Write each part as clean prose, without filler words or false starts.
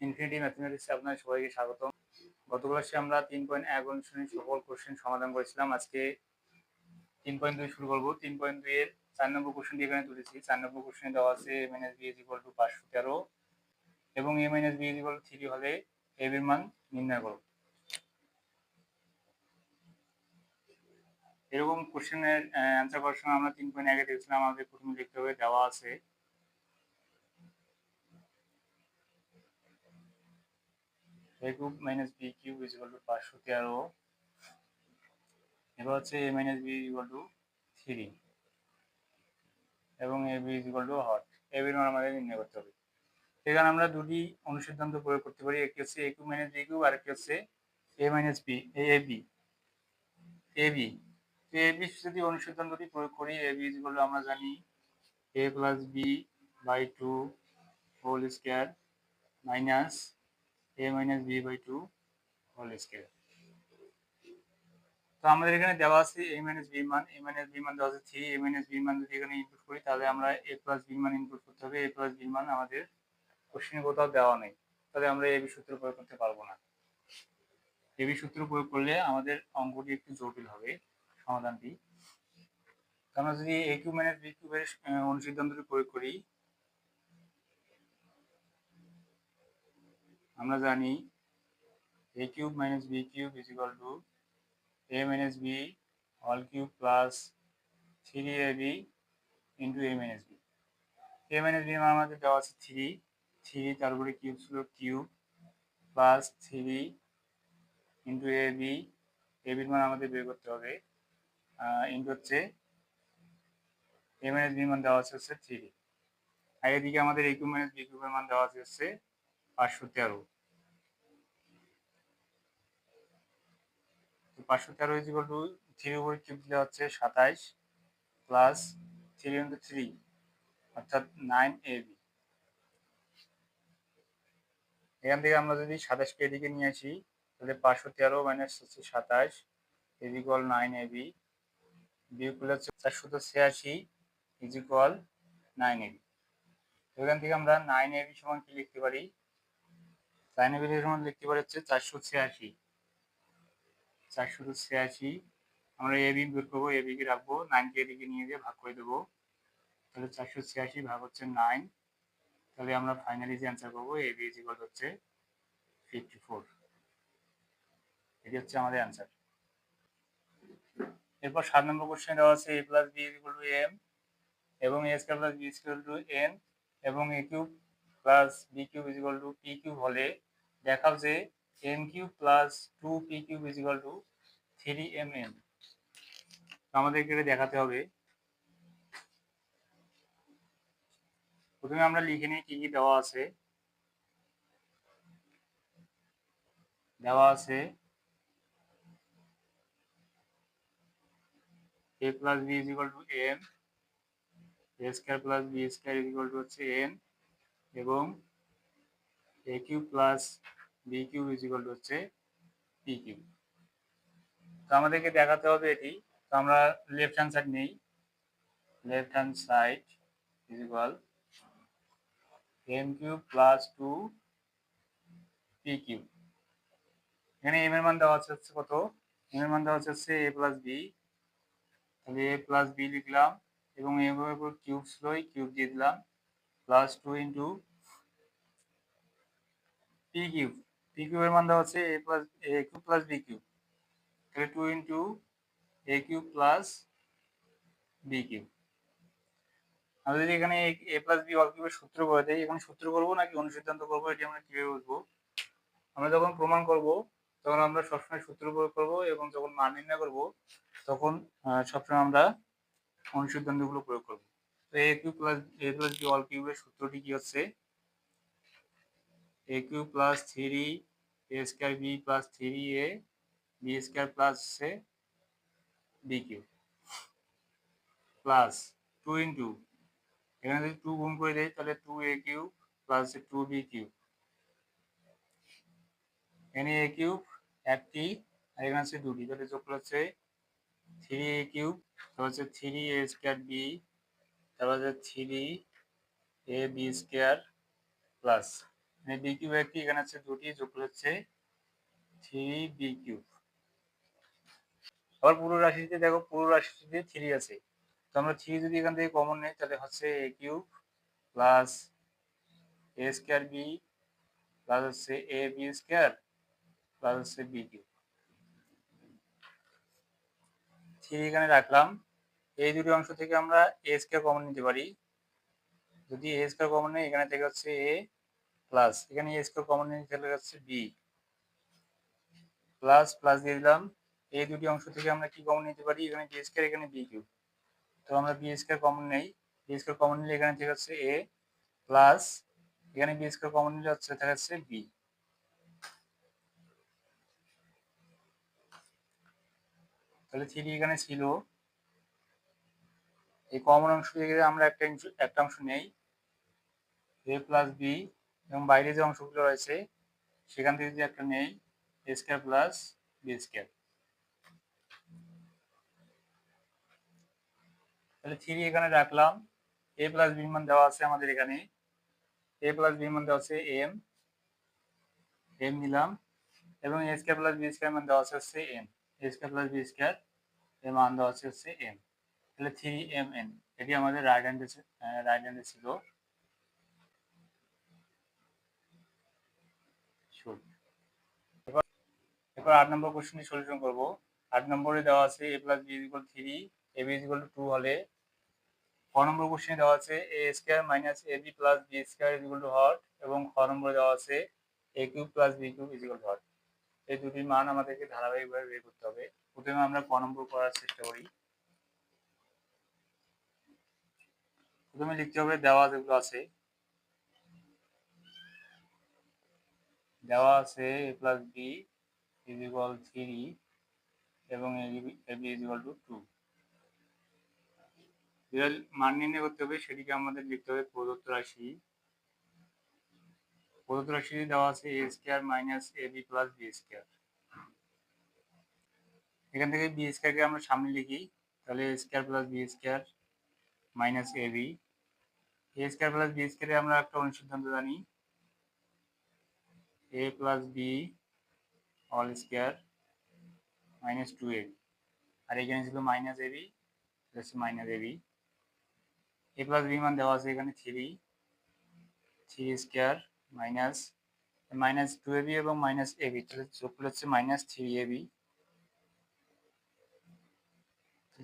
Infinity ম্যাথমেটিক্সে আপনাদের সবাইকে স্বাগতম। গত ক্লাসে আমরা 3.1 অনুশীলনী সকল কোশ্চেন সমাধান করেছিলাম। আজকে 3.2 শুরু করব। 3.2 এর 4 নম্বর কোশ্চেনটি এখানে তুলেছি। 4 নম্বর কোশ্চেনে দেওয়া আছে a - b = 513 এবং a - b = 3 হলে a এর মান নির্ণয় করো। এরকম কোশ্চেনের অ্যান্সার করার সময় আমরা 3.1 এ দেখছিলাম আমাদের প্রথমে লিখতে হবে দেওয়া আছে a³ - b³ = 513। এবার হচ্ছে a - b = 3 এবং ab = হট। ab এর মান আমাদের নির্ণয় করতে হবে। এখানে আমরা দুটি অনুসিদ্ধান্ত প্রয়োগ করতে পারি, একটি হচ্ছে a³ - b³ আর একটি হচ্ছে a - b ab ab। তো ab যদি অনুসিদ্ধান্তটি প্রয়োগ করি, ab আমরা জানি a + b/2 whole square minus a - b/2 whole square. তো আমাদের এখানে দেওয়া আছে a - b মান, a - b মান দেওয়া আছে 3, a - b মান যদি এখানে ইনপুট করি তাহলে আমরা a + b মান ইনপুট করতে হবে। a + b মান আমাদের কোশ্চেনে কোথাও দেওয়া নেই, তাহলে আমরা ab সূত্র প্রয়োগ করতে পারবো না। ab সূত্র প্রয়োগ করলে আমাদের অঙ্কটি একটু জটিল হবে সমাধানটি। আমরা যদি a³ - b³ এর অনুসিদ্ধান্তটি প্রয়োগ করি, আমরা জানি a³ - b³ = a - b whole cube plus 3ab into a - b। a - b মান আমাদের দেওয়া আছে 3, তারপরে কিউব ছিল cube plus 3 into ab। ab এর মান আমাদের বের করতে হবে, ইন্টু হচ্ছে a - b মান দেওয়া আছে হচ্ছে 3। আর এদিকে আমাদের a³ - b³ এর মান দেওয়া আছে হচ্ছে 513। তো 513 = 3 উপরে কিউব দিলে হচ্ছে 27 প্লাস 3 ইন্টু 3 অর্থাৎ 9ab। এখান থেকে আমরা যদি 27 কে এদিকে নিয়ে আসি তাহলে 513 মাইনাস হচ্ছে 27 = 9ab, বিয়োগ করলে হচ্ছে 486 = 9ab। এখান থেকে আমরা 9ab সমান কি লিখতে পারি? 9ab সমান লিখতে পারি হচ্ছে 486। আমরা ab বের করবো, ab কে রাখবো, 9 কে এদিকে নিয়ে গিয়ে ভাগ করে দেবো, তাহলে 486 ভাগ হচ্ছে 9। তাহলে আমরা ফাইনালি যে অ্যান্সার করবো ab = হচ্ছে 54। এটি হচ্ছে আমাদের অ্যান্সার। এরপর 7 নম্বর কোশ্চেন দেওয়া আছে a + b = m এবং a² + b² n এবং a³ + b³ = p³ হলে দেখাও যে m³ + 2p³ = 3mm। আমাদেরকে এটা দেখাতে হবে। প্রথমে আমরা লিখে নিই কি কি দেওয়া আছে। দেওয়া আছে a + b = m, a² + b² হচ্ছে n এবং a³ + b³ হচ্ছে p³। তো আমাদেরকে দেখাতে হবে এটি। তো আমরা লেফট হ্যান্ড সাইড নেই, left hand side = m³ + 2p³। এখানে m এর মান দেওয়া আছে হচ্ছে কত? m এর মান দেওয়া হচ্ছে a + b, তাহলে a + b লিখলাম এবং m এর উপর কিউব ছিল, কিউব দিয়ে দিলাম, প্লাস 2 ইন্টু p³। p³ এর মান দেওয়া হচ্ছে a³ + b³, তাহলে 2 ইন্টু a³ + b³। আমরা যদি এখানে a + b হোল কিউবের সূত্র করে দেই, এখানে সূত্র করবো নাকি অনুসিদ্ধান্ত করবো এটি আমরা কিভাবে বুঝবো? আমরা যখন প্রমাণ করব তখন আমরা সবসময় সূত্র প্রয়োগ করব এবং যখন মান নির্ণয় করব তখন সবসময় আমরা অনুসিদ্ধান্তগুলো প্রয়োগ করব। তো a³ + b হোল কিউবের সূত্রটি কি হচ্ছে? a³ + 3a² b + 3a b² plus হচ্ছে b³ প্লাস 2 ইন্টু, এখানে যদি 2 গুণ করে দেই তাহলে 2a³ প্লাস 2b³। এখানে a³ একটি আর এখানে আছে দুটি, তাহলে যোগ করলে হচ্ছে 3a³, তারপর হচ্ছে 3a² b, তারপর হচ্ছে 3ab² প্লাস মানে বি কিউব একটি, এখানে হচ্ছে দুটি, যোগ হচ্ছে 3b কিউব। আবার পুরো রাশিতে দেখো, পুরো রাশিতে 3 আছে, তো আমরা 3 যদি এখান থেকে কমন নেই তাহলে হচ্ছে a cube plus a square b plus হচ্ছে a b স্কয়ার প্লাস হচ্ছে b কিউব। 3 এখানে রাখলাম। এই দুটি অংশ থেকে আমরা a স্কয়ার কমন নিতে পারি। যদি a স্কয়ার কমন নেই, এখানে থেকে হচ্ছে a প্লাস এখানে a স্কয়ার কমন নিতে তাহলে হচ্ছে b প্লাস প্লাস দিয়ে দিলাম। এই দুটি অংশ থেকে আমরা কি কমন নিতে পারি, এখানে b স্কয়ার, এখানে b কিউব, তো আমরা b স্কয়ার কমন নেই। b স্কয়ার কমন নিলে এখানে থেকে হচ্ছে a প্লাস এখানে b স্কয়ার কমন নিলে হচ্ছে দেখা যাচ্ছে b। তাহলে 3 এখানে ছিল, এই কমন অংশ থেকে আমরা একটা অংশ নেই a প্লাস b, এবং বাইরে যে অংশগুলো রয়েছে সেখান থেকে যদি একটা নেই a square plus b square. তাহলে 3 এখানে রাখলাম। a প্লাস b মান দেওয়া আছে আমাদের এখানে, a প্লাস b মান দেওয়া আছে m নিলাম, এবং a square plus b square মান দেওয়া আছে হচ্ছে n, a square plus b square এর মান দেওয়া আছে হচ্ছে m। তাহলে 3mn এটি আমাদের রাইট হ্যান্ডে ছিল। এরপর 8 নম্বর কোশ্চেনটি সলিউশন করব। 8 নম্বরে দেওয়া আছে a plus b equal 3, ab equal to 2 হলে 4 নম্বর কোশ্চেনে দেওয়া আছে a square minus ab plus b square equal too hot, এবং 4 নম্বরে দেওয়া আছে a cube plus b cube equal too hot. এই দুটির মান আমাদেরকে ধারাবাহিকভাবে বের করতে হবে। প্রথমে আমরা ক নম্বর করার চেষ্টা করি। প্রথমে লিখতে হবে দেওয়া যেগুলো আছে, দেওয়া আছে a plus b is equal 3 এবং ab ইজ ইকুয়াল টু 2। যেটা মান নির্ণয় করতে হবে সেটিকে আমাদের লিখতে হবে প্রদত্ত রাশি। প্রদত্ত রাশি দেওয়া আছে a square minus ab plus b square. এখান থেকে b স্কয়ারকে আমরা সামনে লিখি, তাহলে a square plus b square minus ab। a square plus b স্কয়ারে আমরা একটা অনুসিদ্ধান্ত জানি, a plus b all square minus 2ab, আর এখানে ছিল minus ab plus minus ab। a plus b মান দেওয়া আছে এখানে 3 স্কয়ার মাইনাস মাইনাস 2ab এবং মাইনাস ab, তাহলে যোগ করলে হচ্ছে মাইনাস 3ab।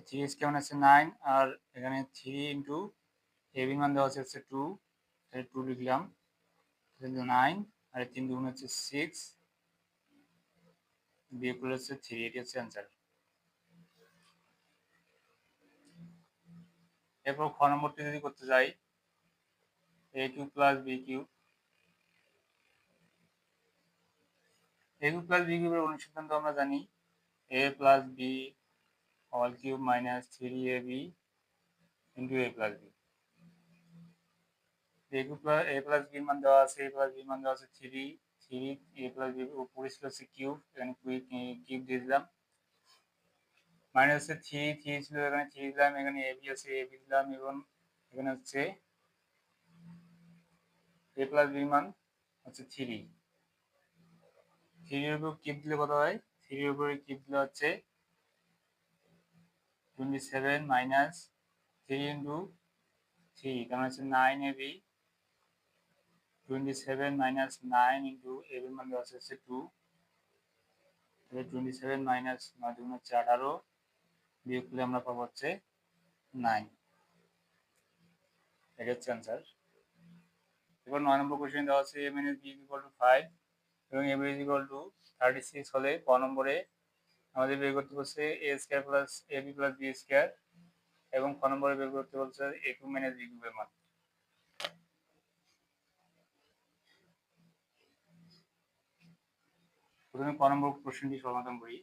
3 স্কয়ার মানে হচ্ছে 9, আর এখানে 3 ইন্টু ab মান দেওয়া হচ্ছে 2, তাহলে 2 লিখলাম, তাহলে 9 আর 3 দুগুণ হচ্ছে 6, বিয়োগ করলে হচ্ছে 3, এটি হচ্ছে অ্যান্সার। এরপর খ নম্বরটি যদি করতে যাই, a cube plus b cube, a cube plus b কিউবের অনুসিদ্ধান্ত আমরা জানি a plus b all cube minus 3ab into a plus b। a plus b মান দেওয়া আছে, a প্লাস b মান দেওয়া আছে 3 a প্লাস b উপরে ছিল হচ্ছে কিউব, এখানে কিউব দিয়ে দিলাম, মাইনাস হচ্ছে 3 ছিল এখানে 3 দিলাম, এখানে ab আছে ab দিলাম, এবং এখানে হচ্ছে a প্লাস b মান হচ্ছে 3 এর উপর কিউব দিলে কত হয়, 3 এর উপরে কিউব দিলে হচ্ছে 27 মাইনাস 3 ইন্টু 3, তার মানে হচ্ছে 9ab, 27 মাইনাস 9 ইন্টু ab মান দেওয়া হচ্ছে 2, তাহলে 27 মাইনাস 9 দুগুণ হচ্ছে 18, বিয়োগ করলে আমরা পাবো হচ্ছে 9, এটা হচ্ছে অ্যান্সার। এবার 9 নম্বর কোশ্চেন দেওয়া আছে a minus b equal to 5 এবং ab ইজ ইকুয়াল টু 36 হলে ক নম্বরে আমাদের বের করতে বলছে a square plus ab plus b square, এবং ক নম্বরে বের করতে বলছে a কিউব মাইনাস b কিউবের মান। প্রথমে ক নম্বর কোশ্চেনটি সমাধান করি।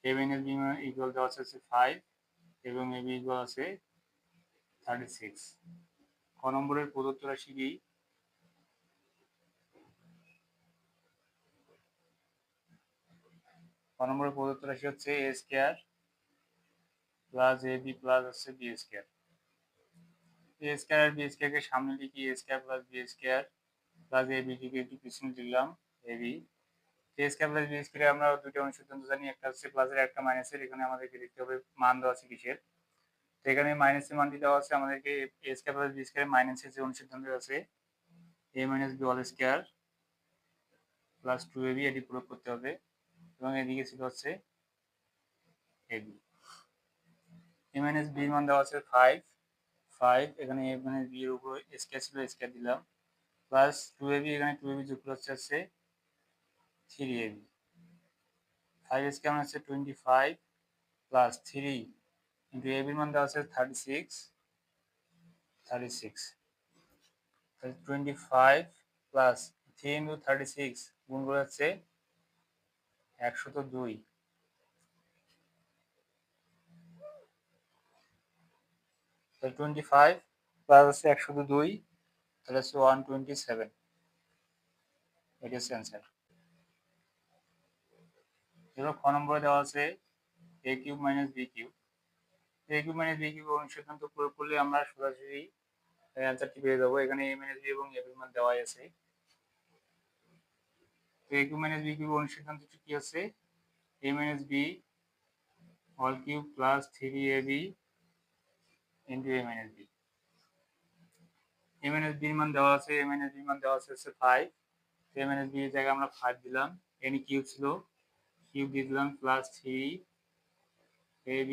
a মাইনাস b ইকুয়াল দেওয়া আছে 5 এবং ab ইকুয়াল আছে 36। ক নম্বরের প্রদত্ত রাশি কি, ক নম্বরের প্রদত্ত রাশি হচ্ছে a square plus ab plus হচ্ছে b স্কয়ার। a স্কয়ার আর b স্কয়ারকে সামনে লিখি a square plus b square plus a বিটিকে একটু পিছনে লিখলাম a b. A square plus b স্কয়ারে আমরা দুটো অনুসিদ্ধান্ত জানি, একটা হচ্ছে প্লাসের একটা মাইনাসের। এখানে আমাদেরকে লিখতে হবে মান দেওয়া আছে কিসের, তো এখানে মাইনাসের মানটি দেওয়া আছে আমাদেরকে। এ স্কয়ার প্লাস বি স্কয়ারে মাইনাসের যে অনুসিদ্ধান্ত আছে a minus b whole square plus 2ab এটি প্রয়োগ করতে হবে, এবং এদিকে ছিল হচ্ছে ab। এ মাইনাস বি মান দেওয়া আছে 5, এখানে এ মাইনাস বি এর উপর স্কয়ার ছিল, স্কয়ার দিলাম, প্লাস 2ab, এখানে 2ab যোগ করে হচ্ছে 3ab। 5 স্কয়ার মানে হচ্ছে 25 প্লাস 3 ইন্টু ab এর মান দেওয়া আছে 36, 25 প্লাস 3 ইন্টু 36 গুণ করে হচ্ছে 102, 25 প্লাস হচ্ছে 102, তাহলে হচ্ছে 127। এটি হচ্ছে অ্যান্সার। এবার খ নম্বরে দেওয়া আছে এ কিউব মাইনাস বি কিউব। এ কিউব মাইনাস বি কিউব অনুসিদ্ধান্ত প্রয়োগ করলে আমরা সরাসরি অ্যান্সারটি পেয়ে যাবো। এখানে এ মাইনাস বি এবং এর মান দেওয়াই আছে। তো a cube minus b cube অনুসিদ্ধান্তটি কি আছে, a minus b all cube plus 3ab into a minus b. A minus বির মান দেওয়া আছে, এ মাইনাস বির মান দেওয়া আছে হচ্ছে 5, এ মাইনাস বি এর জায়গায় আমরা 5 দিলাম, এখানে কিউব ছিল, কিউব দিয়ে দিলাম প্লাস 3ab।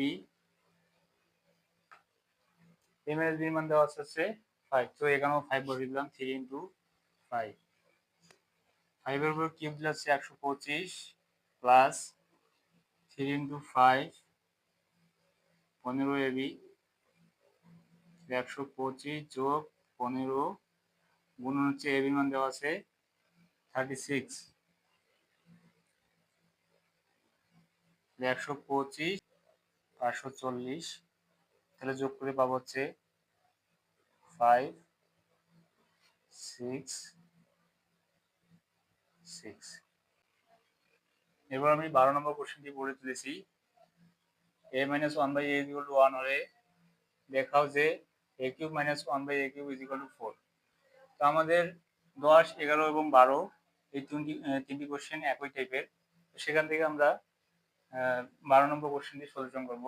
এ মাইনাস বির মান দেওয়া আছে হচ্ছে 5, তো এখানেও 5 বসিয়ে দিলাম, 3 ইন্টু 5। 5 এর উপর কিউব দিলে হচ্ছে 125 প্লাস 3 ইন্টু 5 15ab, 125 যোগ 15 গুণ হচ্ছে এ বির মান দেওয়া আছে 36, 125 540, তাহলে যোগ করে পাবো হচ্ছে 5 6 6। এবার আমি 12 নম্বর কোশ্চেনটি পড়ে তুলেছি। a minus 1 by a is equal to 1 হলে দেখাও যে a cube minus 1 by a cube is equal to 4। তো আমাদের 10, 11 এবং 12 এই তিনটি কোশ্চেন একই টাইপের। সেখান থেকে আমরা 12 নম্বর কোশ্চেনটি সলিউশন করব।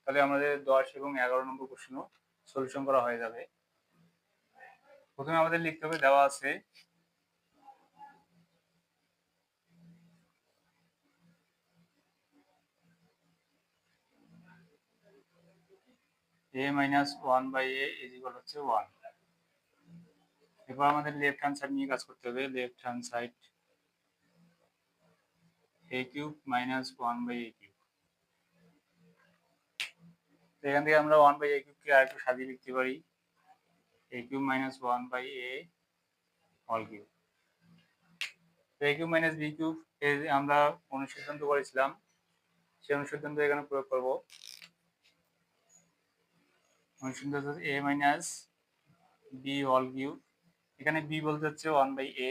তাহলে আমাদের 10 এবং 11 নম্বর কোশ্চেনও সলিউশন করা হয়ে যাবে। প্রথমে আমাদের লিখতে হবে, দেওয়া আছে a minus 1 by a is equal হচ্ছে 1। এবার আমাদের লেফট হ্যান্ড সাইড নিয়ে কাজ করতে হবে। Left hand side a cube minus 1 by a cube. এখান থেকে আমরা 1 by a কিউবকে আরেকটু সাজিয়ে লিখতে পারি, a cube minus 1 by a whole cube. a cube minus b cube এর আমরা অনুসিদ্ধান্ত করেছিলাম, সেই অনুসিদ্ধান্ত এখানে প্রয়োগ করব। অনুসিদ্ধান্ত a minus b whole cube, এখানে b বলতে হচ্ছে 1 by a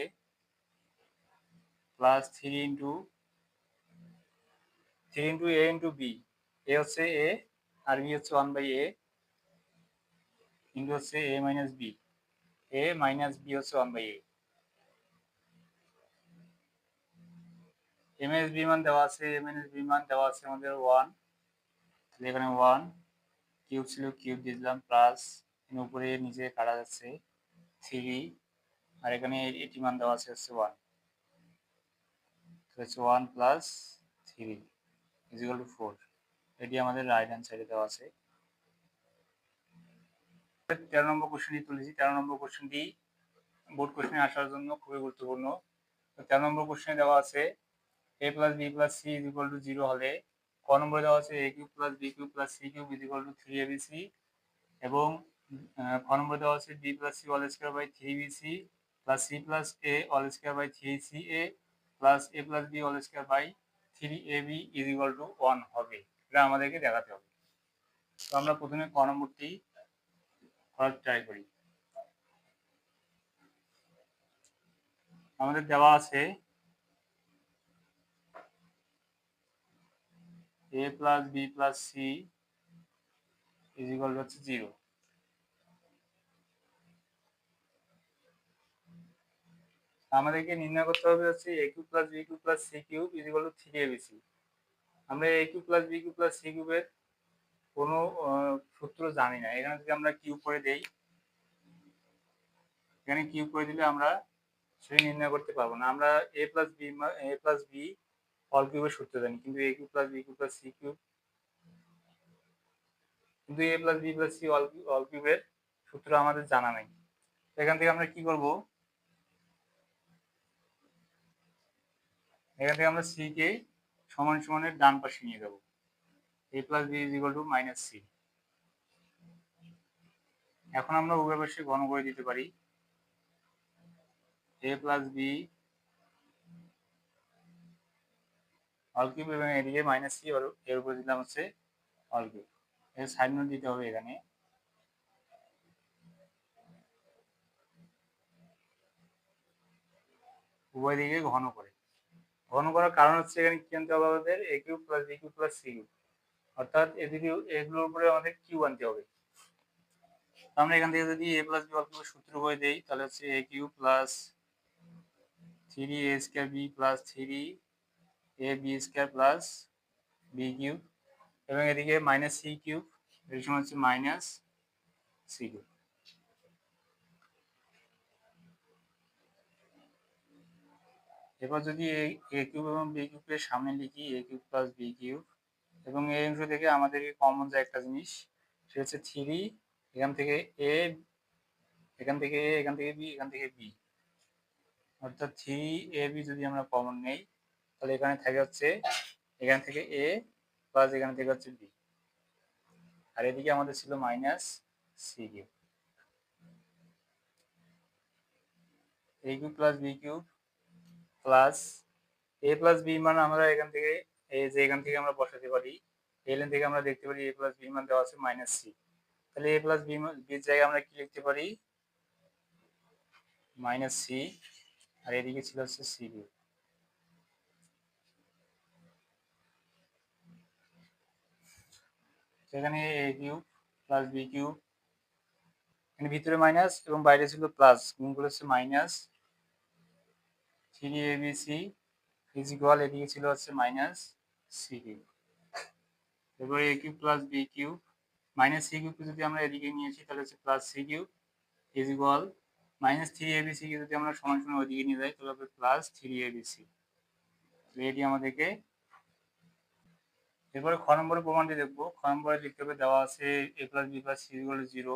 plus 3 into a into b। a হচ্ছে a আর b হচ্ছে 1 by a ইন্টু হচ্ছে a minus b। a minus b হচ্ছে 1 by a। a minus b মান দেওয়া আছে, a মাইনাস b মান দেওয়া আছে আমাদের 1, তাহলে এখানে 1 কিউব ছিল, কিউব দিয়ে দিলাম, প্লাস উপরে নিচে কাটা যাচ্ছে 3, আর এখানে এটি মান দেওয়া আছে হচ্ছে 1, হচ্ছে 1 প্লাস 3 ইজ ইকুয়াল টু 4। এটি আমাদের রাইট হ্যান্ড সাইডে দেওয়া আছে। 13 নম্বর কোশ্চেনটি তুলেছি। 13 নম্বর কোশ্চেনটি বোর্ড কোশ্চেনে আসার জন্য খুবই গুরুত্বপূর্ণ। 13 নম্বর কোশ্চেনে দেওয়া আছে a plus B plus C is equal to 0 হলে ক নম্বরে দেওয়া আছে a cube plus B cube plus C cube is equal to 3abc, এবং খ নম্বরে দেওয়া আছে b plus C whole square by 3bc plus C plus a whole square by 3ca plus a plus b whole square by 3ab is equal to 1 হবে। এটা আমাদেরকে দেখাতে হবে। তো আমরা প্রথমে ক নম্বরটি করার ট্রাই করি। আমাদের দেওয়া আছে a plus B plus C is equal to হচ্ছে 0। আমাদেরকে নির্ণয় করতে হবে হচ্ছে a cube plus b cube plus c cube equal to 3abc। আমরা a cube plus b cube plus c কিউবের কোনো সূত্র জানি না। এখানে যদি আমরা কিউব করে দেই, এখানে কিউব করে দিলে আমরা সেটা নির্ণয় করতে পারবো না। আমরা a প্লাস b অল কিউবের সূত্র জানি, কিন্তু a cube plus b cube plus c cube, কিন্তু a plus b plus c all কিউবের সূত্র আমাদের জানা নাই। এখান থেকে আমরা কি করব, এখান থেকে আমরা c কে সমান সমানের ডান পাশে নিয়ে যাব। a plus b is equal two minus c। এখন আমরা উভয় পাশে ঘন করে দিতে পারি। a plus b all cube এবং এদিকে মাইনাস c এর উপরে দিলাম হচ্ছে অল কিউব। এর সাইড নোট দিতে হবে এখানে। উভয় দিকে ঘন করে। ঘন করার কারণ হচ্ছে এখানে কি আনতে হবে আমাদের, a cube plus b cube plus c cube, অর্থাৎ এদিকে এগুলোর উপরে আমাদের কিউব আনতে হবে। আমরা এখান থেকে যদি a প্লাস b অল কিউবের সূত্র করে দেই, তাহলে হচ্ছে a cube plus 3a square b plus 3ab square plus b cube, এবং এদিকে মাইনাস c কিউব, এর সমান হচ্ছে মাইনাস c কিউব। এবার যদি a কিউব এবং b কিউবের সামনে লিখি a cube plus b cube, এবং এই অংশ থেকে আমাদেরকে কমন যায় একটা জিনিস, সেটা হচ্ছে 3, এখান থেকে a, এখান থেকে a, এখান থেকে b, এখান থেকে b, অর্থাৎ 3ab যদি আমরা কমন নেই, তাহলে এখানে থাকে হচ্ছে এখান থেকে a প্লাস এখান থেকে হচ্ছে b, আর এদিকে আমাদের ছিল minus c cube. a cube plus b cube plus a plus b মান আমরা এখান থেকে এই যে এখান থেকে আমরা বসাতে পারি। এই লাইন থেকে আমরা দেখতে পারি a প্লাস b মান দেওয়া আছে মাইনাস c। তাহলে a প্লাস b এর জায়গায় আমরা কি লিখতে পারি, মাইনাস c, আর এদিকে ছিল হচ্ছে c কিউব। সেখানে a cube plus b cube, এখানে ভিতরে মাইনাস এবং বাইরে ছিল প্লাস, গুণ করে হচ্ছে মাইনাস 3abc ইজ ইকুয়াল, এদিকে ছিল হচ্ছে মাইনাস c কিউব। এরপরে a cube plus b cube, minus c কিউবকে যদি আমরা এদিকে নিয়েছি তাহলে হচ্ছে plus c cube is equal minus 3abc কে যদি আমরা সমান সমান ওইদিকে নিয়ে যাই তাহলে হবে প্লাস 3abc। এটি আমাদেরকে, এরপরে খ নম্বরের প্রমাণটি দেখবো। খ নম্বরে লিখতে হবে, দেওয়া আছে a plus b plus c equal to 0।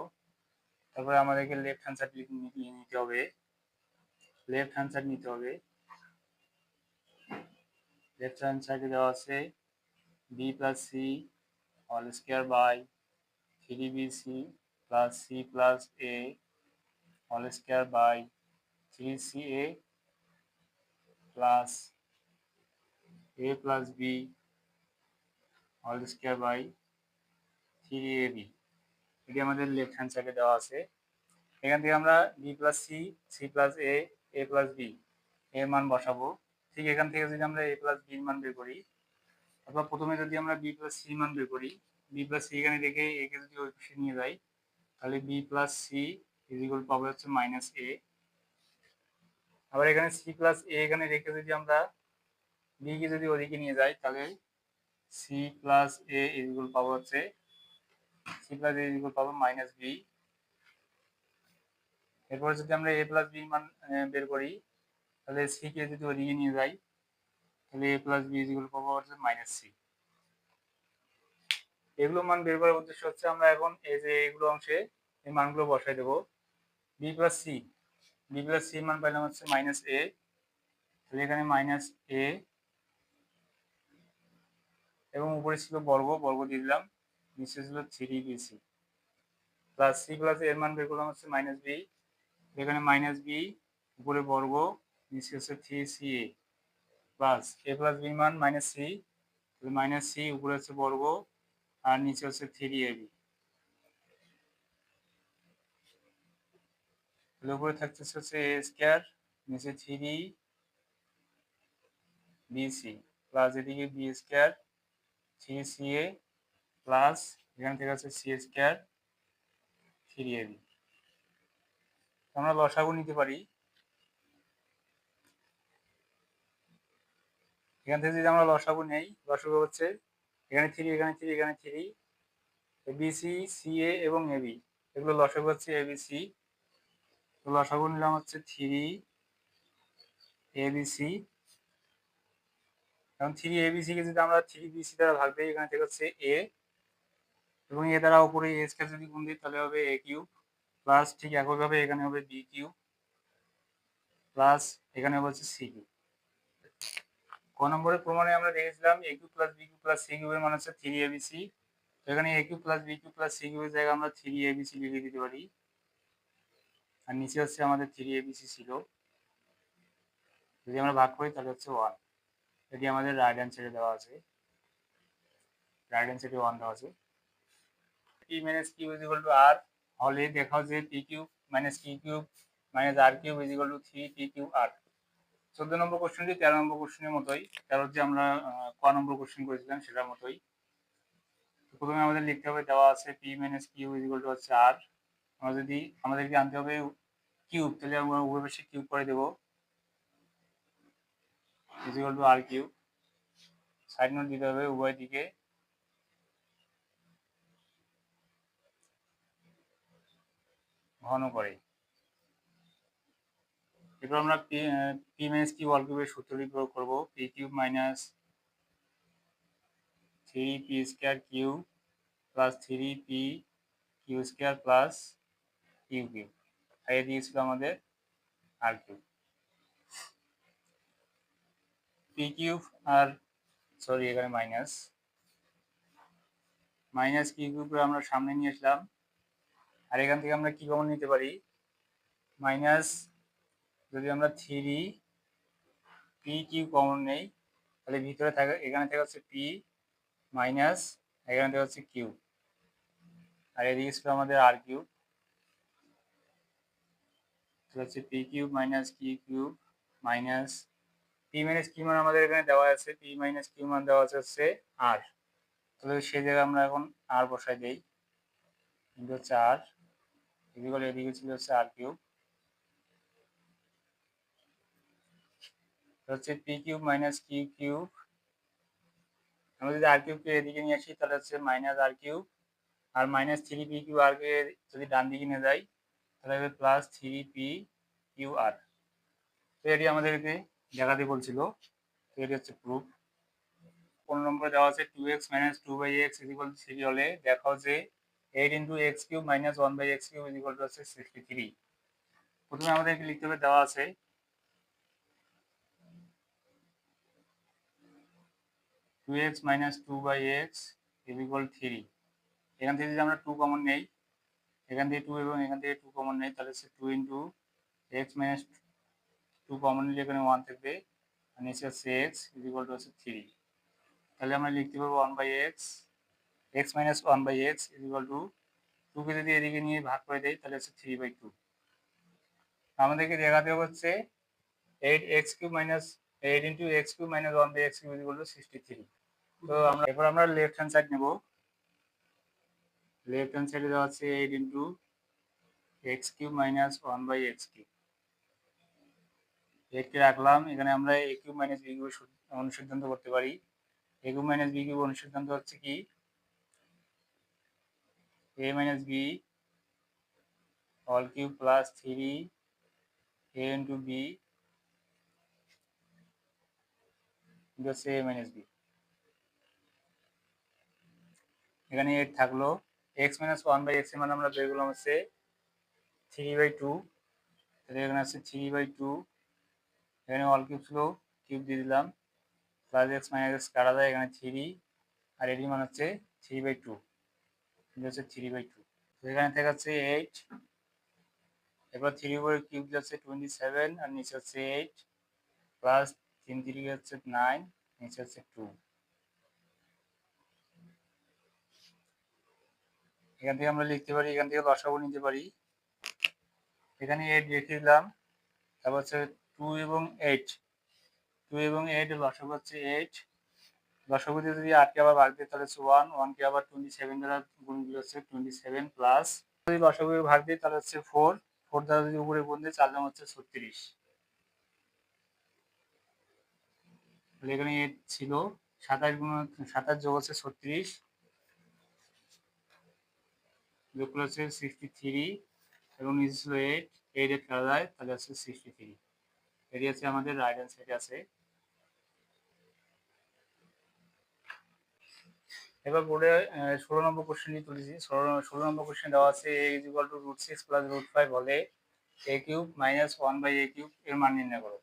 তারপরে আমাদেরকে লেফট হ্যান্ড সাইড নিতে হবে, লেফট হ্যান্ড সাইড নিতে হবে। লেফট হ্যান্ড সাইডে দেওয়া আছে b plus c whole square by 3bc plus c plus a whole square by 3ca plus a plus b whole square by 3ab। এটি আমাদের left hand সাইডে দেওয়া আছে। এখান থেকে আমরা b plus c, c plus a plus b এর মান বসাবো। ঠিক এখান থেকে যদি আমরা a প্লাস b এর মান বের করি, অথবা প্রথমে যদি আমরা b প্লাস c মান বের করি, b প্লাস c এখানে রেখে a কে যদি ওই পাশে নিয়ে যাই, তাহলে b plus c is equal পাবো হচ্ছে মাইনাস a। আবার এখানে c প্লাস a এখানে রেখে যদি আমরা b কে যদি ওদিকে নিয়ে যাই, তাহলে c plus a is equal পাবো হচ্ছে c plus a is equal পাবো মাইনাস b। এরপরে যদি আমরা a প্লাস b মান বের করি, তাহলে c কে যদি ওদিকে নিয়ে যাই, তাহলে a plus b is equal পাবো হচ্ছে মাইনাস c। এগুলো মান বের করার উদ্দেশ্য হচ্ছে আমরা এখন এই যে এগুলো অংশে এই মানগুলো বসাই দেবো। b প্লাস c মান পাইলাম হচ্ছে মাইনাস a, তাহলে এখানে মাইনাস a এবং উপরে ছিল বর্গ, বর্গ দিয়ে দিলাম, নিচে ছিল 3bc প্লাস c প্লাস এর মান বের করলাম হচ্ছে মাইনাস b, এখানে মাইনাস b উপরে বর্গ, নিচে হচ্ছে 3ca plus a plus b মান মাইনাস c, তাহলে মাইনাস c উপরে হচ্ছে বর্গ আর নিচে হচ্ছে 3ab। তাহলে উপরে থাকতেছে হচ্ছে a স্কয়ার, নিচে 3bc প্লাস এদিকে b স্কয়ার 3ca প্লাস এখান থেকে হচ্ছে c স্কয়ার 3ab। আমরা লসাগু নিতে পারি। এখান থেকে যদি আমরা লসাগু নেই, লসাগু হচ্ছে এখানে 3, এখানে 3, এখানে 3, এবিসি, সিএ এবং এবি, এগুলো লসাগু হচ্ছে এবিসি। তো লসাগু নিলাম হচ্ছে 3 এবিসি। এখন 3 এবিসি কে যদি আমরা 3 বিসি দ্বারা ভাগ দিই, এখানে থেকে হচ্ছে এ, এবং এ দ্বারা উপরে এ স্কয়ার যদি গুণ দিই তাহলে হবে এ কিউব, প্লাস ঠিক একইভাবে এখানে হবে বি কিউব, প্লাস এখানে হবে হচ্ছে সি কিউব। ক নম্বরের প্রমাণে আমরা দেখেছিলাম a cube plus B cube plus c কিউবের মান হচ্ছে 3 এবিসি। তো এখানে a cube plus B cube plus c কিউবের জায়গায় আমরা 3 এবিসি লিখে দিতে পারি, আর নিচে হচ্ছে আমাদের 3 এবিসি ছিল। যদি আমরা ভাগ করি তাহলে হচ্ছে 1। এটি আমাদের রাইট হ্যান্ড সাইডে দেওয়া আছে, রাইট হ্যান্ড সাইডে 1 দেওয়া আছে। P minus Q is equal to r হলে দেখাও যে p cube minus q cube minus R cube is equal to 3 p cube r. 14 number কোশ্চেনটি 13 নম্বর কোশ্চেনের মতোই, 13 যে আমরা ক নম্বর কোশ্চেন করেছিলাম সেটার মতোই। প্রথমে আমাদের লিখতে হবে, দেওয়া আছে P minus Q is equal to হচ্ছে আর। আমরা যদি আমাদেরকে আনতে হবে কিউব, তাহলে আমরা উভয় পাশে কিউব করে দেবো, is equal to R cube. Side note দিতে হবে উভয় দিকে, ঘন করে। এরপর আমরা পি মাইনাস কিউ অল কিউবের সূত্রটি প্রয়োগ করবো, p cube minus 3 p square q plus 3 P q square plus q cube, আর এ দিয়েছিল আমাদের আর কিউব। পি কিউব আর সরি এখানে মাইনাস মাইনাস কিউ কিউব আমরা সামনে নিয়ে আসলাম, আর এখান থেকে আমরা কি কমন নিতে পারি, মাইনাস যদি আমরা 3 পি কিউ কমন নেই তাহলে ভিতরে থাকে এখানে থেকে হচ্ছে পি মাইনাস এখানে থেকে হচ্ছে কিউ, আর এদিকে ছিল আমাদের আর কিউব, হচ্ছে P cube minus Q cube minus P minus Q মান আমাদের এখানে দেওয়া আছে, পি মাইনাস কিউ মান দেওয়া আছে হচ্ছে আর, তাহলে সেই জায়গায় আমরা এখন আর বসাই দেই, কিন্তু হচ্ছে আর এদিকে ছিল হচ্ছে আর কিউব, হচ্ছে P cube minus Q cube. আমরা যদি আর কিউবকে এদিকে নিয়ে আসি তাহলে হচ্ছে মাইনাস আর কিউব, আর মাইনাস 3 পি কিউ আর কে যদি ডান দিকে নিয়ে যাই তাহলে হবে প্লাস 3 পি কিউ আর। তো এটি আমাদেরকে দেখাতে বলছিল, তো এটি হচ্ছে প্রুফ। 15 নম্বরে দেওয়া আছে 2x minus 2/x is equal to 3 হলে দেখাও যে 8 into x cube minus 1/x cube is equal to হচ্ছে 63। প্রথমে আমাদেরকে লিখতে হবে, দেওয়া আছে 2x minus 2/x is equal 3। এখান থেকে যদি আমরা 2 কমন নেই, এখান থেকে 2 এবং এখান থেকে 2 কমন নেই, তাহলে হচ্ছে 2 ইন্টু এক্স মাইনাস 2 কমন নিলে এখানে 1 থাকবে, আর নিচে হচ্ছে এক্স ইজ ইকুয়াল টু হচ্ছে 3। তাহলে আমরা লিখতে পারবো 1/x x minus 1/x is equal two 2 কে যদি এদিকে নিয়ে ভাগ করে দেই তাহলে হচ্ছে 3/2। আমাদেরকে দেখাতে হচ্ছে 8x cube minus 8 into x cube minus 1/x cube is equal to 63। তো আমরা এরপর আমরা লেফট হ্যান্ড সাইড নেব, লেফট হ্যান্ড সাইডে দেওয়া আছে 8 into x cube minus 1/x cube, 8 কে রাখলাম, এখানে আমরা a cube minus b cube অনুসিদ্ধান্ত করতে পারি। a cube minus b cube অনুসিদ্ধান্ত হচ্ছে কি, a minus b all cube plus 3 a into b হচ্ছে a মাইনাস b। এখানে 8 থাকলো, x মাইনাস 1/x এর মান আমরা বের করলাম হচ্ছে 3/2, তাহলে এখানে আছে 3/2, এখানে অল কিউব ছিল কিউব দিয়ে দিলাম, প্লাস এক্স মাইনাস এক্স কাটা যায়, এখানে 3, আর এটির মান হচ্ছে 3/2, হচ্ছে 3/2। তো এখানে থেকে হচ্ছে 8, এবার 3 উপরে কিউব যাচ্ছে 27, আর নিচে হচ্ছে 8, প্লাস 3 3 হচ্ছে 9, নিচে হচ্ছে 2। এখান থেকে আমরা লিখতে পারি, এখান থেকে লসাগু নিতে পারি, এখানে 8 রেখে দিলাম, তারপর হচ্ছে 2 এবং 8 লসাগু হচ্ছে 8, লসাগু দিয়ে যদি 8 কে আবার ভাগ দিই তাহলে হচ্ছে 1 কে আবার 27 দ্বারা গুণ দিলে হচ্ছে 27, প্লাস যদি লসাগু ভাগ দিই তাহলে হচ্ছে 4 দ্বারা যদি উপরে গুণ দিই 4 দাম হচ্ছে 36। তাহলে এখানে এ ছিল 27 যোগ হচ্ছে 36 যোগ করে হচ্ছে 63 এবং নিচে ছিল 8 8 কাটা যায় তাহলে হচ্ছে 63। এটি হচ্ছে আমাদের রাইট হ্যান্ড সাইডে আছে। এবার বোর্ডে 16 নম্বর কোশ্চেনটি তুলেছি। 16 নম্বর কোশ্চেন দেওয়া আছে a = √6 + √5 হলে a³ - 1/a³ এর মান নির্ণয় করো।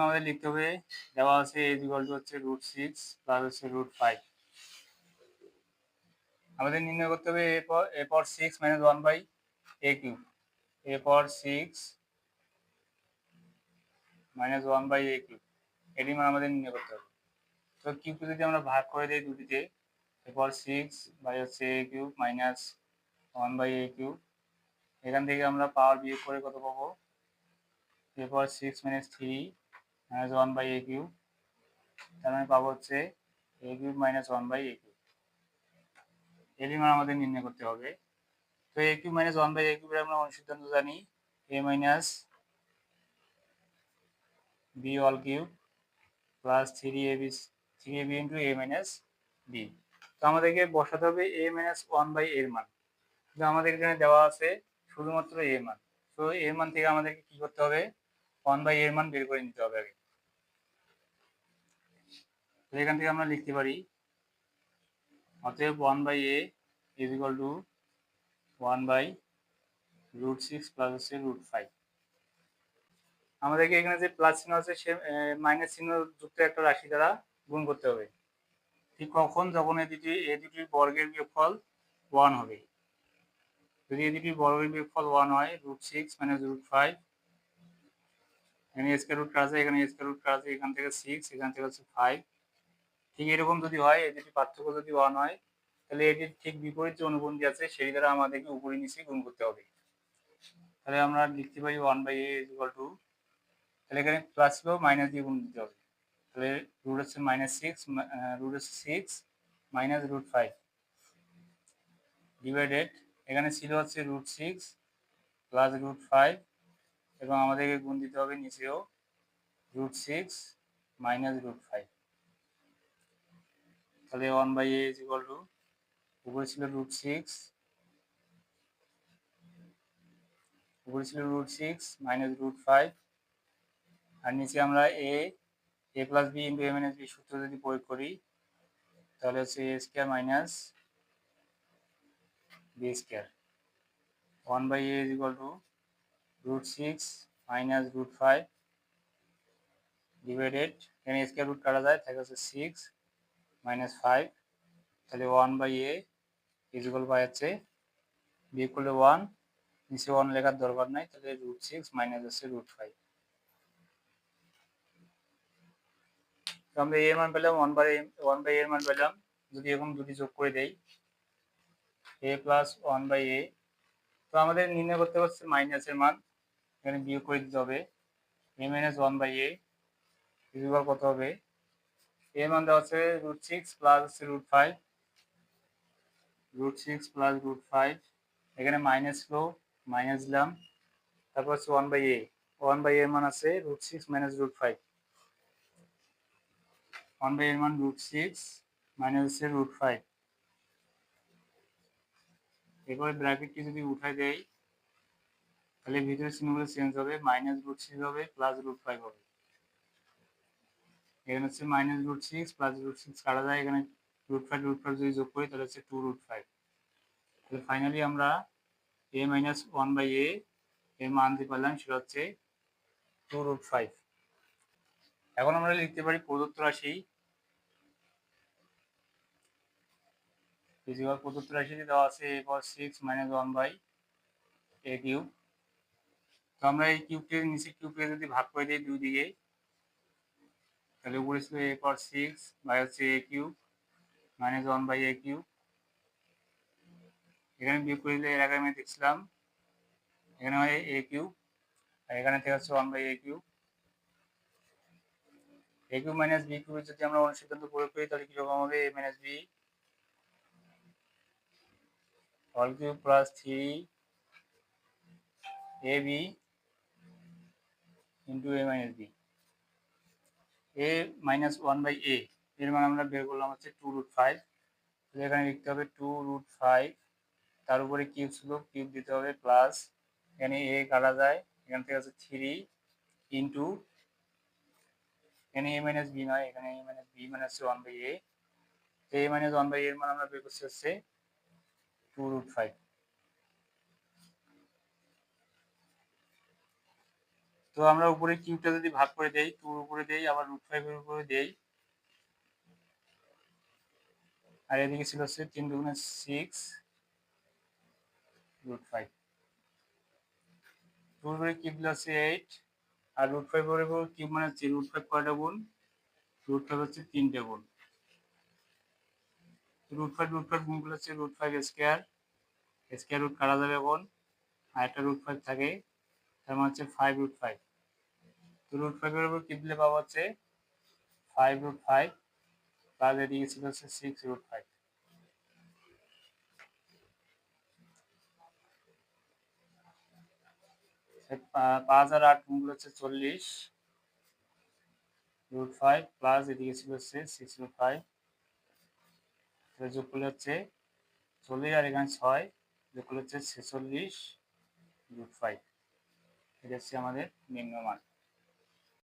আমাদের লিখতে হবে, দেওয়া আছে a হচ্ছে √6 প্লাস হচ্ছে √5। আমাদের নির্ণয় করতে হবে a power 6 - 1/a³। a power 6 - 1/a³, এটি মান আমাদের নির্ণয় করতে হবে। তো কিউবকে যদি আমরা ভাগ করে দিই দুটিতে, a পাওয়ার 6 বাই হচ্ছে a³ মাইনাস 1/a³, এখান থেকে আমরা পাওয়ার বিয়োগ করে কত পাবো, a পাওয়ার 6 - 3 - 1/a³, তার মানে পাবো হচ্ছে a³ - 1/a³। এর মান আমাদের নির্ণয় করতে হবে। তো a³ - 1/a³ এর আমরা অনুসিদ্ধান্ত জানি, a - b whole cube plus 3ab into a - b। তো আমাদেরকে বসাতে হবে a - 1/a এর মান। কিন্তু আমাদের এখানে দেওয়া আছে শুধুমাত্র a মান। তো a মান থেকে আমাদেরকে কি করতে হবে, 1/a এর মান বের করে নিতে হবে আগে। তো এখান থেকে আমরা লিখতে পারি, অতএব 1/a = 1/√6 প্লাস হচ্ছে √5। আমাদেরকে এখানে যে প্লাস চিহ্ন আছে সে মাইনাস চিহ্ন যুক্ত একটা রাশি দ্বারা গুণ করতে হবে। ঠিক কখন, যখন এই দুটির বর্গের বিয়োগফল 1 হবে। যদি এই দুটির বর্গের বিয়োগফল 1 হয়, √6 - √5, এখানে স্কয়ার রুট কাটা যায়, এখানে স্কয়ার রুট কাটা যায়, এখান থেকে 6, এখান থেকে হচ্ছে 5। ঠিক এরকম যদি হয়, এই দুটি পার্থক্য যদি 1 হয়, তাহলে এটির ঠিক বিপরীত যে অনুবন্ধী আছে সেই দ্বারা আমাদেরকে উপরে নিচে গুণ করতে হবে। তাহলে আমরা লিখতে পারি 1/a = তাহলে এখানে প্লাস ছিল, মাইনাস দিয়ে গুণ দিতে হবে। তাহলে রুট হচ্ছে -6 মাইনাস √5 ডিভাইডেড, এখানে ছিল হচ্ছে √6 প্লাস √5 এবং আমাদেরকে গুণ দিতে হবে নিচেও √6 মাইনাস √5। তাহলে 1/a = উপরে ছিল √6 মাইনাস √5, আর নিচে আমরা a plus b into a minus b সূত্র যদি প্রয়োগ করি, তাহলে হচ্ছে a square minus b square. 1/a = √6 minus √5 divided, এখানে স্কয়ার রুট কাটা যায়, থাকে হচ্ছে 6 মাইনাস 5। তাহলে 1/a পাই হচ্ছে, বিয়োগ করলে 1, নিচে 1 লেখার দরকার নাই, তাহলে √6 মাইনাস হচ্ছে √5। তো আমরা a এর মান পেলাম, 1/a এর মান পেলাম। যদি এখন দুটি যোগ করে দেই, a প্লাস 1/a, তো আমাদের নির্ণয় করতে হচ্ছে মাইনাসের মান, এখানে বিয়োগ করে দিতে হবে। a - 1/a = কত হবে, এর মান দেওয়া হচ্ছে √6 প্লাস হচ্ছে √5, √6 প্লাস √5, এখানে মাইনাস ছিল, মাইনাস দিলাম, তারপর হচ্ছে 1/a, 1/a এর মান আছে √6 মাইনাস √5, 1/a এর মান √6 মাইনাস হচ্ছে √5। এরপরে ব্র্যাকেটটি যদি উঠাই দেই, তাহলে ভিতরে চিহ্নগুলো চেঞ্জ হবে, মাইনাস √6 হবে প্লাস √5 হবে। এখানে হচ্ছে মাইনাস √6 প্লাস √6 কাটা যায়, এখানে √5 যদি যোগ করি তাহলে হচ্ছে 2√5। তাহলে ফাইনালি আমরা a - 1/a এর মান দিয়ে পেলাম, সেটা হচ্ছে 2√5। এখন আমরা লিখতে পারি প্রদত্ত রাশি প্রদত্ত রাশিটি দেওয়া আছে a পাওয়ার 6 - 1/a³। তো আমরা এই কিউবকে নিচে কিউবকে যদি ভাগ করে দিই দুই দিকে, তাহলে উপরে ছিল a পাওয়ার 6 বাই হচ্ছে a³ মাইনাস 1/a³। এখানে বিয়োগ করে দিলে এর আগে আমি দেখছিলাম, এখানে হয় a³ আর এখানে থেকে হচ্ছে 1/a³। a³ মাইনাস b³ যদি আমরা অনুসিদ্ধান্ত প্রয়োগ করি, তাহলে কিরকম হবে, a minus b whole cube plus 3ab into a minus b। A minus one by a এর মান আমরা বের করলাম হচ্ছে 2√5। এখানে লিখতে হবে 2√5, তার উপরে কিউব ছিল, কিউব দিতে হবে প্লাস, এখানে এ কাটা যায়, এখান থেকে হচ্ছে 3 ইন্টু, এখানে এ মাইনাস বি নয়, এখানে এ মাইনাস বি মানে হচ্ছে ওয়ান বাই এ। তো এ মাইনাস ওয়ান বাই এর মান আমরা বের করছি হচ্ছে 2√5। তো আমরা উপরে কিউবটা যদি ভাগ করে দেই, 2 এর উপরে দেই, আবার √5 এর উপরে দেই, আর এদিকে ছিল হচ্ছে 3 দুগুণে 6√5, 2 এর উপরে কিউব দিলে হচ্ছে 8, আর √5 এর উপর কিউব মানে হচ্ছে √5 কয়টা গুণ, √5 হচ্ছে 3টে গুণ, √5 গুণ করলে হচ্ছে √5 স্কয়ার, স্কয়ার রুট কাটা যাবে এখন, আর একটা √5 থাকে, তার মানে হচ্ছে 5√5। তো √5 এর উপর কিউব দিলে পাবো হচ্ছে 5√5 প্লাস এদিকে ছিল হচ্ছে 6√5। 5 আর 8 গুণ করলে হচ্ছে 40√5 প্লাস এদিকে ছিল হচ্ছে 6√5, যোগ করলে হচ্ছে 40 আর এখানে 6 যোগ করলে হচ্ছে 46√5। এটা হচ্ছে আমাদের নিম্ন মান।